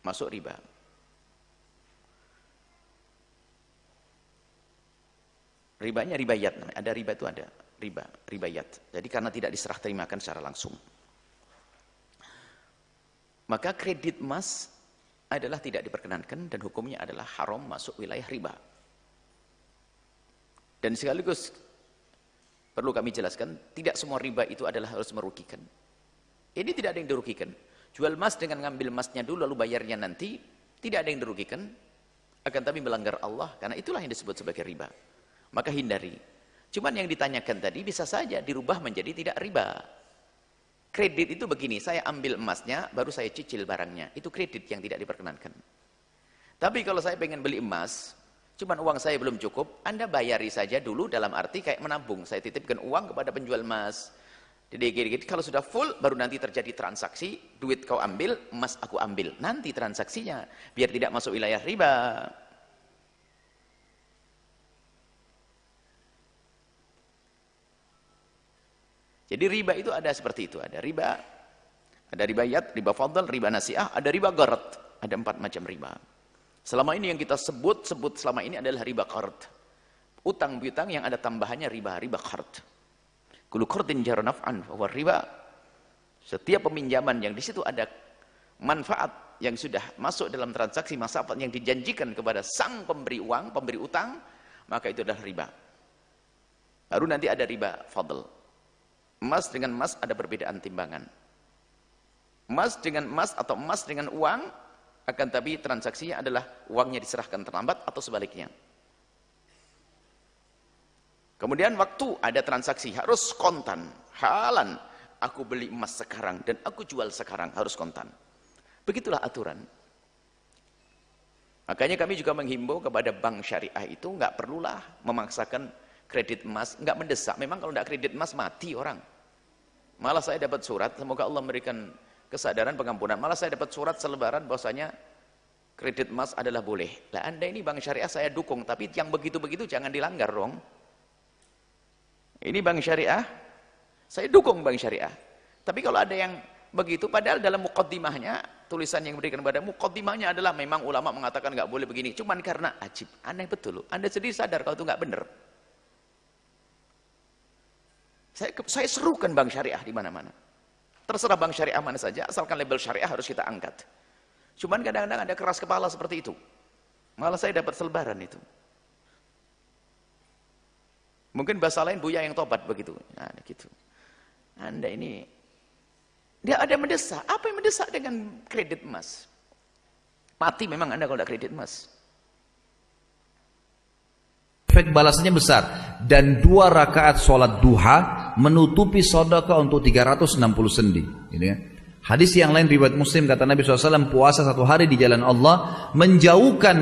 masuk riba. Ribanya ribayat namanya. Ada riba itu ada riba, ribayat. Jadi karena tidak diserah terimakan secara langsung. Maka kredit emas adalah tidak diperkenankan dan hukumnya adalah haram masuk wilayah riba. Dan sekaligus perlu kami jelaskan, tidak semua riba itu adalah harus merugikan. Ini tidak ada yang dirugikan. Jual emas dengan ngambil emasnya dulu lalu bayarnya nanti, tidak ada yang dirugikan, akan tapi melanggar Allah, karena itulah yang disebut sebagai riba. Maka hindari. Cuman yang ditanyakan tadi bisa saja dirubah menjadi tidak riba. Kredit itu begini, saya ambil emasnya, baru saya cicil barangnya. Itu kredit yang tidak diperkenankan. Tapi kalau saya pengen beli emas, cuman uang saya belum cukup, Anda bayari saja dulu dalam arti kayak menabung. Saya titipkan uang kepada penjual emas. Jadi kalau sudah full, baru nanti terjadi transaksi, duit kau ambil, emas aku ambil. Nanti transaksinya, biar tidak masuk wilayah riba. Jadi riba itu ada seperti itu, ada ribayat, riba fadl, riba nasi'ah, ada riba gharat, ada 4 macam riba. Selama ini yang kita sebut selama ini adalah riba qard. Utang piutang yang ada tambahannya riba qard. Kullu qardin jara naf'an fa huwa riba. Setiap peminjaman yang di situ ada manfaat yang sudah masuk dalam transaksi manfaat yang dijanjikan kepada sang pemberi uang, pemberi utang, maka itu adalah riba. Baru nanti ada riba fadl. Emas dengan emas ada perbedaan timbangan. Emas dengan emas atau emas dengan uang, akan tapi transaksinya adalah uangnya diserahkan terlambat atau sebaliknya. Kemudian waktu ada transaksi harus kontan, halan. Aku beli emas sekarang dan aku jual sekarang, harus kontan. Begitulah aturan. Makanya kami juga menghimbau kepada bank syariah itu nggak perlulah memaksakan kredit emas, nggak mendesak. Memang kalau nggak kredit emas mati orang. Malah saya dapat surat, semoga Allah memberikan kesadaran pengampunan. Malah saya dapat surat selebaran bahwasanya kredit emas adalah boleh. Lah Anda ini bank syariah saya dukung, tapi yang begitu-begitu jangan dilanggar dong. Ini bank syariah, saya dukung bank syariah. Tapi kalau ada yang begitu, padahal dalam muqaddimahnya, tulisan yang diberikan pada muqaddimahnya adalah memang ulama mengatakan nggak boleh begini. Cuman karena ajib, aneh betul loh. Anda sendiri sadar kalau itu nggak benar. Saya serukan bank syariah di mana-mana. Terserah bank syariah mana saja, asalkan label syariah harus kita angkat. Cuman kadang-kadang ada keras kepala seperti itu. Malah saya dapat selebaran itu. Mungkin bahasa lain buya yang tobat begitu. Nah, gitu. Anda ini, dia ada mendesak. Apa yang mendesak dengan kredit emas? Mati memang Anda kalau tidak kredit emas. Efek balasannya besar. Dan 2 rakaat sholat duha menutupi sedekah untuk 360 sendi. Gitu ya. Hadis yang lain riwayat Muslim kata Nabi SAW, puasa 1 hari di jalan Allah menjauhkan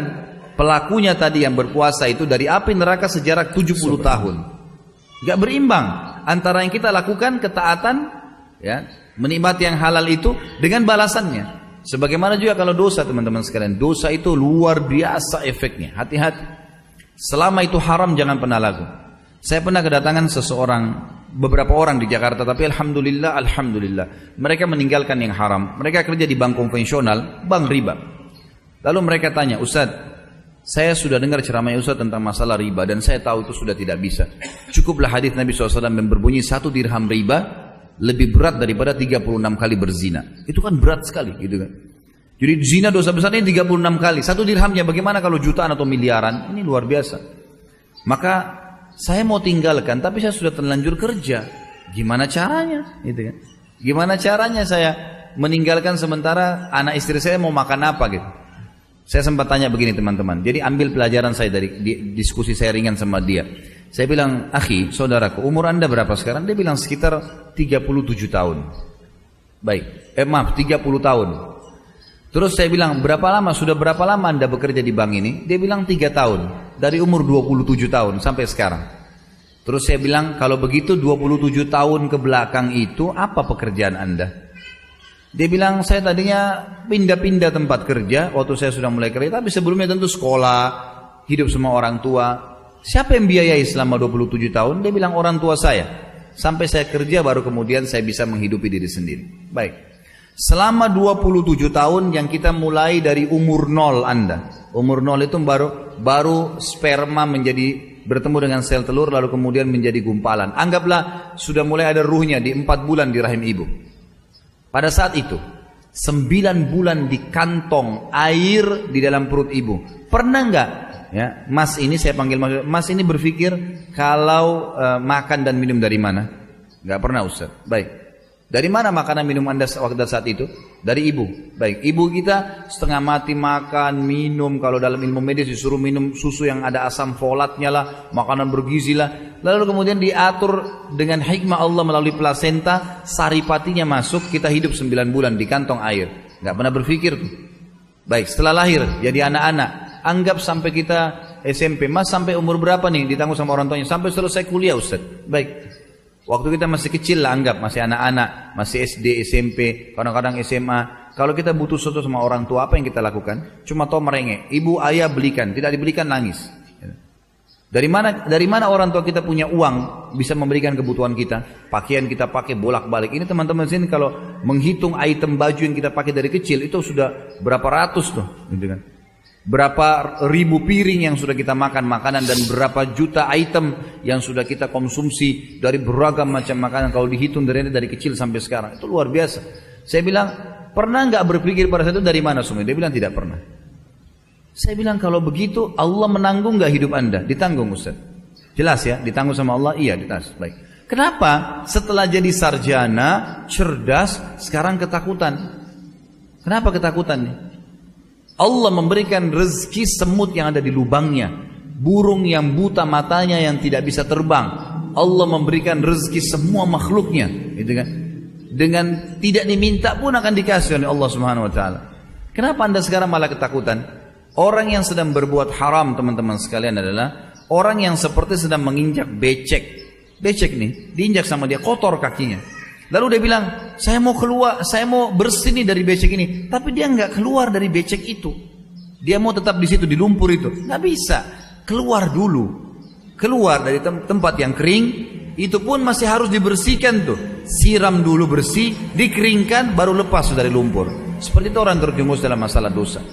pelakunya tadi yang berpuasa itu dari api neraka sejarak 70 tahun. Gak berimbang antara yang kita lakukan ketaatan, ya, menikmati yang halal itu dengan balasannya. Sebagaimana juga kalau dosa teman-teman sekalian, dosa itu luar biasa efeknya. Hati-hati. Selama itu haram jangan pernah laku. Saya pernah kedatangan beberapa orang di Jakarta, tapi alhamdulillah mereka meninggalkan yang haram. Mereka kerja di bank konvensional, bank riba. Lalu mereka tanya, Ustaz, saya sudah dengar ceramahnya Ustaz tentang masalah riba dan saya tahu itu sudah tidak bisa. Cukuplah hadis Nabi SAW yang berbunyi 1 dirham riba lebih berat daripada 36 kali berzina. Itu kan berat sekali gitu kan. Jadi zina dosa besarnya 36 kali. 1 dirhamnya bagaimana kalau jutaan atau miliaran? Ini luar biasa. Maka saya mau tinggalkan, tapi saya sudah terlanjur kerja. Gimana caranya? Gitu kan? Gimana caranya saya meninggalkan sementara anak istri saya mau makan apa gitu? Saya sempat tanya begini teman-teman. Jadi ambil pelajaran saya dari diskusi saya ringan sama dia. Saya bilang, akhi, saudaraku, umur Anda berapa sekarang? Dia bilang sekitar 37 tahun. Baik, 30 tahun. Terus saya bilang, sudah berapa lama Anda bekerja di bank ini? Dia bilang 3 tahun. Dari umur 27 tahun sampai sekarang. Terus saya bilang, kalau begitu 27 tahun ke belakang itu apa pekerjaan Anda? Dia bilang, saya tadinya pindah-pindah tempat kerja waktu saya sudah mulai kerja. Tapi sebelumnya tentu sekolah, hidup sama orang tua. Siapa yang biayai selama 27 tahun? Dia bilang, orang tua saya. Sampai saya kerja baru kemudian saya bisa menghidupi diri sendiri. Baik. Selama 27 tahun yang kita mulai dari umur 0 Anda. Umur 0 itu baru sperma bertemu dengan sel telur lalu kemudian menjadi gumpalan. Anggaplah sudah mulai ada ruhnya di 4 bulan di rahim ibu. Pada saat itu 9 bulan di kantong air di dalam perut ibu. Pernah enggak ya, Mas ini saya panggil Mas ini berpikir kalau makan dan minum dari mana? Enggak pernah Ustaz. Baik. Dari mana makanan minum Anda waktu saat itu? Dari ibu. Baik, ibu kita setengah mati makan, minum. Kalau dalam ilmu medis disuruh minum susu yang ada asam folatnya lah, makanan bergizi lah. Lalu kemudian diatur dengan hikmah Allah melalui plasenta, saripatinya masuk, kita hidup 9 bulan di kantong air. Gak pernah berpikir tuh. Baik, setelah lahir jadi anak-anak. Anggap sampai kita SMP, Mas sampai umur berapa nih ditanggung sama orang tuanya? Sampai selesai kuliah Ustaz. Baik. Waktu kita masih kecil lah, anggap masih anak-anak, masih SD, SMP, kadang-kadang SMA. Kalau kita butuh sesuatu sama orang tua, apa yang kita lakukan? Cuma tahu merengek. Ibu, ayah belikan, tidak dibelikan nangis. Dari mana orang tua kita punya uang bisa memberikan kebutuhan kita? Pakaian kita pakai bolak-balik. Ini teman-teman sini kalau menghitung item baju yang kita pakai dari kecil itu sudah berapa ratus tuh, gitu kan? Berapa ribu piring yang sudah kita makan makanan dan berapa juta item yang sudah kita konsumsi dari beragam macam makanan kalau dihitung dari kecil sampai sekarang itu luar biasa. Saya bilang pernah nggak berpikir pada saat itu dari mana semua? Dia bilang tidak pernah. Saya bilang kalau begitu Allah menanggung nggak hidup Anda? Ditanggung Ustaz. Jelas ya, ditanggung sama Allah. Iya, ditanggung. Baik. Kenapa setelah jadi sarjana cerdas sekarang ketakutan? Kenapa ketakutan nih? Allah memberikan rezeki semut yang ada di lubangnya, burung yang buta matanya yang tidak bisa terbang. Allah memberikan rezeki semua makhluknya, gitu kan? Dengan tidak diminta pun akan dikasih oleh Allah Subhanahu wa taala. Kenapa Anda sekarang malah ketakutan? Orang yang sedang berbuat haram, teman-teman sekalian, adalah orang yang seperti sedang menginjak becek. Becek nih, diinjak sama dia, kotor kakinya. Lalu dia bilang, saya mau keluar, saya mau bersih nih dari becek ini. Tapi dia nggak keluar dari becek itu. Dia mau tetap di situ, di lumpur itu. Nggak bisa. Keluar dulu. Keluar dari tempat yang kering. Itu pun masih harus dibersihkan tuh. Siram dulu bersih, dikeringkan, baru lepas dari lumpur. Seperti itu orang terjumus dalam masalah dosa.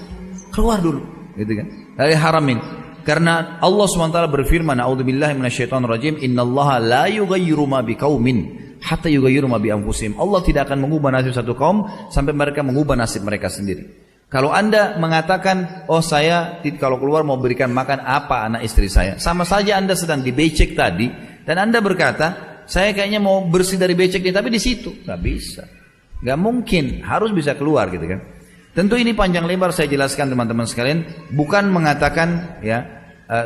Keluar dulu. Gitu kan? Dari haramin. Karena Allah SWT berfirman, A'udzubillahi minasyaitonirrajim, Innallaha la yughayyiru ma biqaumin hatta yughayyiru ma bi anfusihim. Allah tidak akan mengubah nasib satu kaum sampai mereka mengubah nasib mereka sendiri. Kalau Anda mengatakan, oh saya kalau keluar mau berikan makan apa anak istri saya, sama saja Anda sedang dibecek tadi dan Anda berkata, saya kayaknya mau bersih dari becek ini, tapi di situ nggak bisa, nggak mungkin, harus bisa keluar gitu kan. Tentu ini panjang lebar saya jelaskan teman-teman sekalian, bukan mengatakan ya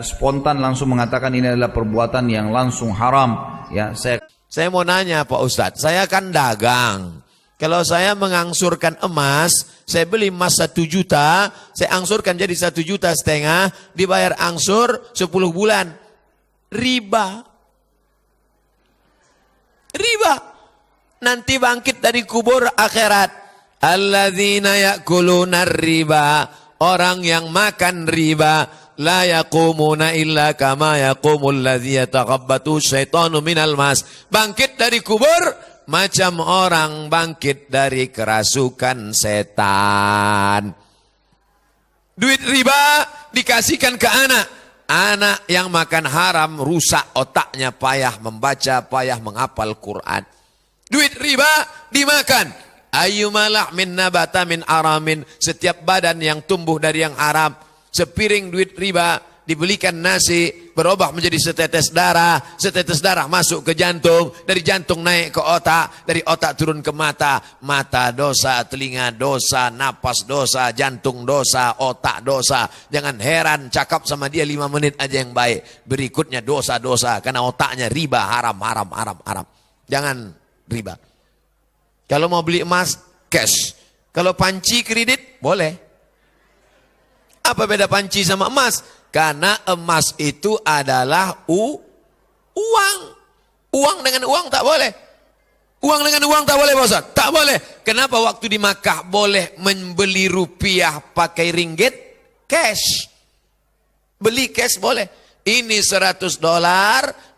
spontan langsung mengatakan ini adalah perbuatan yang langsung haram ya. Saya mau nanya Pak Ustadz, saya kan dagang. Kalau saya mengangsurkan emas, saya beli emas 1 juta, saya angsurkan jadi 1,5 juta, dibayar angsur 10 bulan. Riba. Riba. Nanti bangkit dari kubur akhirat. Alladzina ya'kuluna riba. Orang yang makan riba. La yaqumuna illa kama yaqumul ladzi yataghabbatu syaitanu minal mas. Bangkit dari kubur macam orang bangkit dari kerasukan setan. Duit riba dikasihkan ke anak. Anak yang makan haram rusak otaknya, payah membaca, payah menghafal Quran. Duit riba dimakan. Ayyumalah min nabata min aramin. Setiap badan yang tumbuh dari yang haram. Sepiring duit riba dibelikan nasi berubah menjadi setetes darah masuk ke jantung, dari jantung naik ke otak, dari otak turun ke mata, mata dosa, telinga dosa, napas dosa, jantung dosa, otak dosa. Jangan heran cakap sama dia 5 menit aja yang baik, berikutnya dosa-dosa karena otaknya riba, haram. Jangan riba. Kalau mau beli emas cash, kalau panci kredit boleh. Apa beda panci sama emas? Karena emas itu adalah uang. Uang dengan uang tak boleh. Uang dengan uang tak boleh, Ustaz? Tak boleh. Kenapa waktu di Makkah boleh membeli rupiah pakai ringgit? Cash. Beli cash boleh. Ini $100,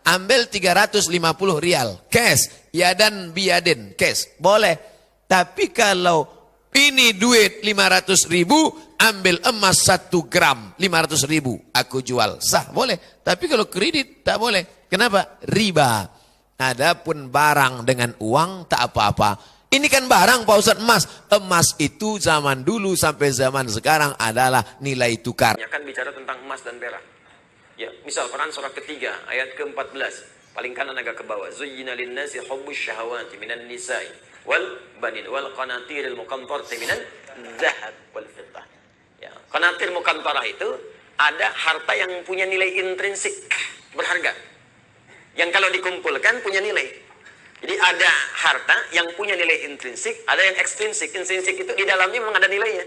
ambil 350 rial. Cash. Yadan biyadin. Cash. Boleh. Tapi kalau Ini duit 500.000, ambil emas 1 gram 500.000, aku jual. Sah, boleh. Tapi kalau kredit tak boleh. Kenapa? Riba. Adapun barang dengan uang tak apa-apa. Ini kan barang Pak Ustadz, emas. Emas itu zaman dulu sampai zaman sekarang adalah nilai tukar. Ya kan bicara tentang emas dan perak. Ya, misal Quran surah ketiga ayat ke-14. Paling kanan agak ke bawah. Zuyyina lin-nasi hubbus syahawati minan nisa'i wal banin wal qanatiril muqantarati minan dzahab wal fiddah. Ya, qanatir muqantarah itu ada harta yang punya nilai intrinsik berharga. Yang kalau dikumpulkan punya nilai. Jadi ada harta yang punya nilai intrinsik, ada yang ekstrinsik. Intrinsik itu di dalamnya memang ada nilainya.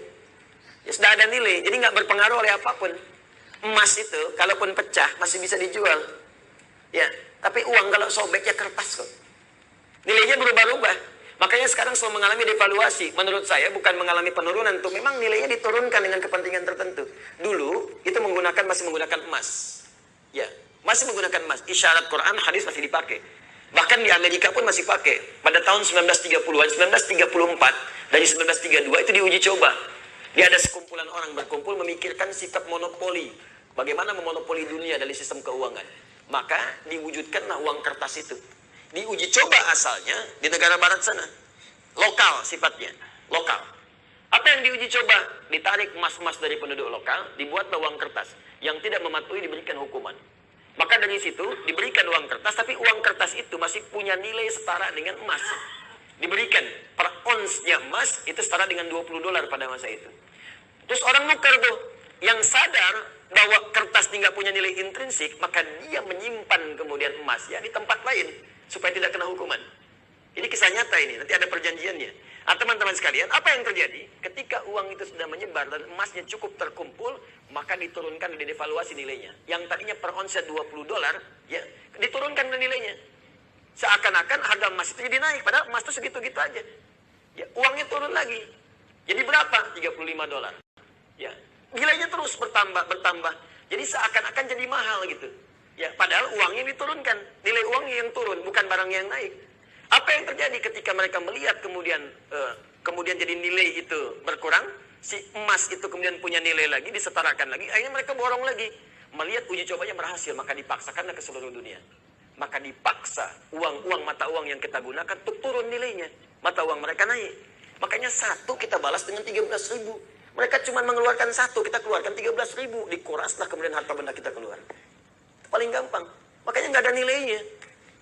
Ya sudah ada nilai, jadi nggak berpengaruh oleh apapun. Emas itu kalaupun pecah masih bisa dijual. Ya, tapi uang kalau sobek ya kertas kok. Nilainya berubah-ubah. Makanya sekarang selalu mengalami devaluasi. Menurut saya bukan mengalami penurunan, tuh memang nilainya diturunkan dengan kepentingan tertentu. Dulu itu masih menggunakan emas. Ya, masih menggunakan emas. Isyarat Quran, hadis masih dipakai. Bahkan di Amerika pun masih pakai. Pada tahun 1930-an, 1934 dari 1932 itu diuji coba. Dia ada sekumpulan orang berkumpul memikirkan sikap monopoli. Bagaimana memonopoli dunia dari sistem keuangan. Maka diwujudkanlah uang kertas itu. Diuji coba asalnya di negara barat sana. Lokal sifatnya. Lokal. Apa yang diuji coba? Ditarik emas-emas dari penduduk lokal, dibuatlah uang kertas. Yang tidak mematuhi diberikan hukuman. Maka dari situ diberikan uang kertas, tapi uang kertas itu masih punya nilai setara dengan emas. Diberikan per onsnya emas itu setara dengan $20 pada masa itu. Terus orang nukar tuh, yang sadar bahwa kertas ini nggak punya nilai intrinsik, maka dia menyimpan kemudian emasnya di tempat lain supaya tidak kena hukuman. Ini kisah nyata ini, nanti ada perjanjiannya. Teman-teman sekalian, apa yang terjadi? Ketika uang itu sudah menyebar dan emasnya cukup terkumpul, maka diturunkan dan devaluasi nilainya. Yang tadinya per onsnya $20, ya diturunkan nilainya. Seakan-akan harga emas itu jadi naik, padahal emas itu segitu-gitu aja. Ya, uangnya turun lagi. Jadi berapa? $35. Ya, nilainya terus bertambah. Jadi seakan-akan jadi mahal gitu. Ya, padahal uangnya diturunkan, nilai uangnya yang turun, bukan barang yang naik. Apa yang terjadi ketika mereka melihat kemudian jadi nilai itu berkurang, si emas itu kemudian punya nilai lagi, disetarakan lagi, akhirnya mereka borong lagi. Melihat uji cobanya berhasil, maka dipaksakanlah ke seluruh dunia. Maka dipaksa uang mata uang yang kita gunakan untuk turun nilainya. Mata uang mereka naik. Makanya satu kita balas dengan 13.000. Mereka cuma mengeluarkan satu, kita keluarkan 13.000. Dikuraslah kemudian harta benda kita keluar. Paling gampang. Makanya nggak ada nilainya.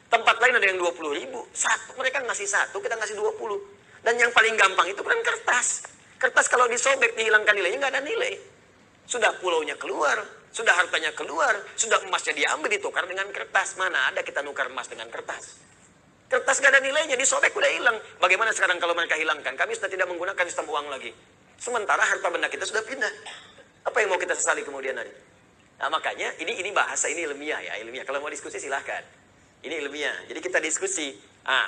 Tempat lain ada yang 20.000. Mereka ngasih satu, kita ngasih 20. Dan yang paling gampang itu kan kertas. Kertas kalau disobek, dihilangkan nilainya, nggak ada nilai. Sudah pulaunya keluar, sudah hartanya keluar, sudah emasnya diambil, ditukar dengan kertas. Mana ada kita nukar emas dengan kertas? Kertas nggak ada nilainya, disobek udah hilang. Bagaimana sekarang kalau mereka hilangkan? Kami sudah tidak menggunakan sistem uang lagi. Sementara harta benda kita sudah pindah. Apa yang mau kita sesali kemudian hari? Nah, makanya ini bahasa, ini ilmiah ya, ilmiah. Kalau mau diskusi silahkan. Ini ilmiah. Jadi kita diskusi.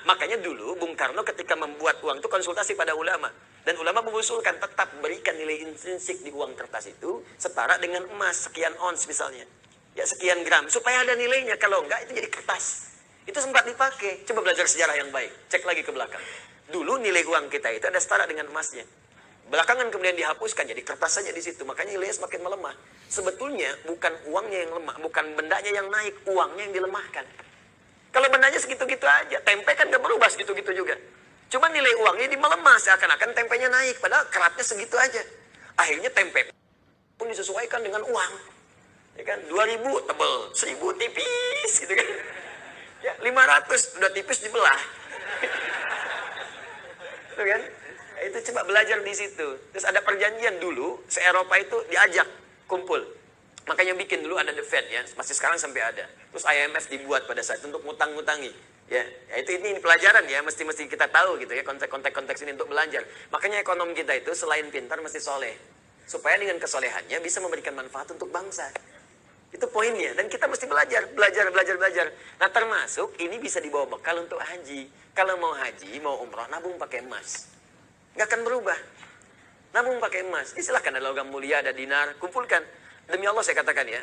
Makanya dulu Bung Karno ketika membuat uang itu konsultasi pada ulama. Dan ulama mengusulkan tetap berikan nilai intrinsik di uang kertas itu setara dengan emas sekian ons misalnya. Ya sekian gram. Supaya ada nilainya. Kalau enggak itu jadi kertas. Itu sempat dipakai. Coba belajar sejarah yang baik. Cek lagi ke belakang. Dulu nilai uang kita itu ada setara dengan emasnya. Belakangan kemudian dihapuskan, jadi kertas saja di situ. Makanya nilainya semakin melemah. Sebetulnya bukan uangnya yang lemah, bukan bendanya yang naik, uangnya yang dilemahkan. Kalau bendanya segitu-gitu aja, tempe kan gak berubah segitu-gitu juga. Cuma nilai uangnya melemah, seakan-akan tempenya naik, padahal keratnya segitu aja. Akhirnya tempe pun disesuaikan dengan uang. Ya kan, 2.000 tebel, 1.000 tipis gitu kan. Ya, 500 udah tipis dibelah. Itu kan? Itu coba belajar di situ. Terus ada perjanjian dulu, se-Eropa itu diajak kumpul. Makanya bikin dulu ada The Fed ya, masih sekarang sampai ada. Terus IMF dibuat pada saat itu untuk ngutang-ngutangi. Ya itu ini pelajaran ya, mesti kita tahu gitu ya, konteks ini untuk belajar. Makanya ekonomi kita itu selain pintar mesti soleh. Supaya dengan kesolehannya bisa memberikan manfaat untuk bangsa. Itu poinnya. Dan kita mesti belajar. Nah termasuk ini bisa dibawa bekal untuk haji. Kalau mau haji, mau umroh, nabung pakai emas. Nggak akan berubah. Nabung pakai emas. Silahkan ada logam mulia, ada dinar, kumpulkan. Demi Allah saya katakan ya,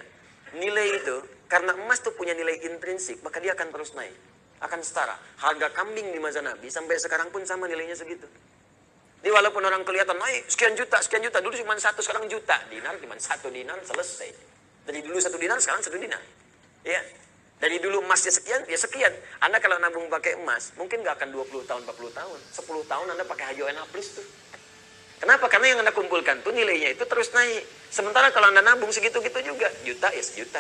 nilai itu, karena emas itu punya nilai intrinsik, maka dia akan terus naik. Akan setara. Harga kambing di masa Nabi, sampai sekarang pun sama nilainya segitu. Jadi walaupun orang kelihatan naik sekian juta, dulu cuma 1, sekarang juta. Dinar cuma 1 dinar selesai. Dari dulu 1 dinar, sekarang 1 dinar. Ya. Dari dulu emasnya sekian, ya sekian. Anda kalau nabung pakai emas, mungkin nggak akan 20 tahun, 40 tahun. 10 tahun Anda pakai HJONA Plus tuh. Kenapa? Karena yang Anda kumpulkan tuh nilainya itu terus naik. Sementara kalau Anda nabung segitu-gitu juga, juta ya sejuta.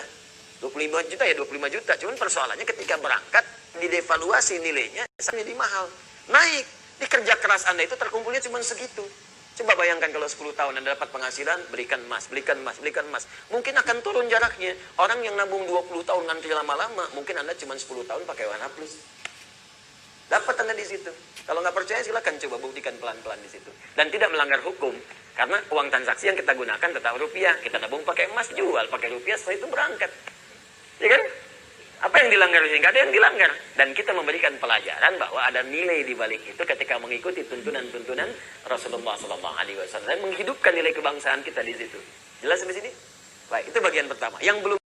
25 juta ya 25 juta. Cuman persoalannya ketika berangkat, didevaluasi nilainya, jadi mahal. Naik. Di kerja keras Anda itu terkumpulnya cuma segitu. Coba bayangkan kalau 10 tahun Anda dapat penghasilan, belikan emas. Mungkin akan turun jaraknya. Orang yang nabung 20 tahun ngantri lama-lama, mungkin Anda cuma 10 tahun pakai warna plus. Dapat Anda di situ. Kalau nggak percaya silakan coba buktikan pelan-pelan di situ. Dan tidak melanggar hukum. Karena uang transaksi yang kita gunakan tetap rupiah. Kita nabung pakai emas, jual pakai rupiah, setelah itu berangkat. Ya kan? Apa yang dilanggar? Nggak ada yang dilanggar. Dan kita memberikan pelajaran bahwa ada nilai di balik itu ketika mengikuti tuntunan-tuntunan Rasulullah SAW, menghidupkan nilai kebangsaan kita di situ. Jelas di sini? Baik, itu bagian pertama. Yang belum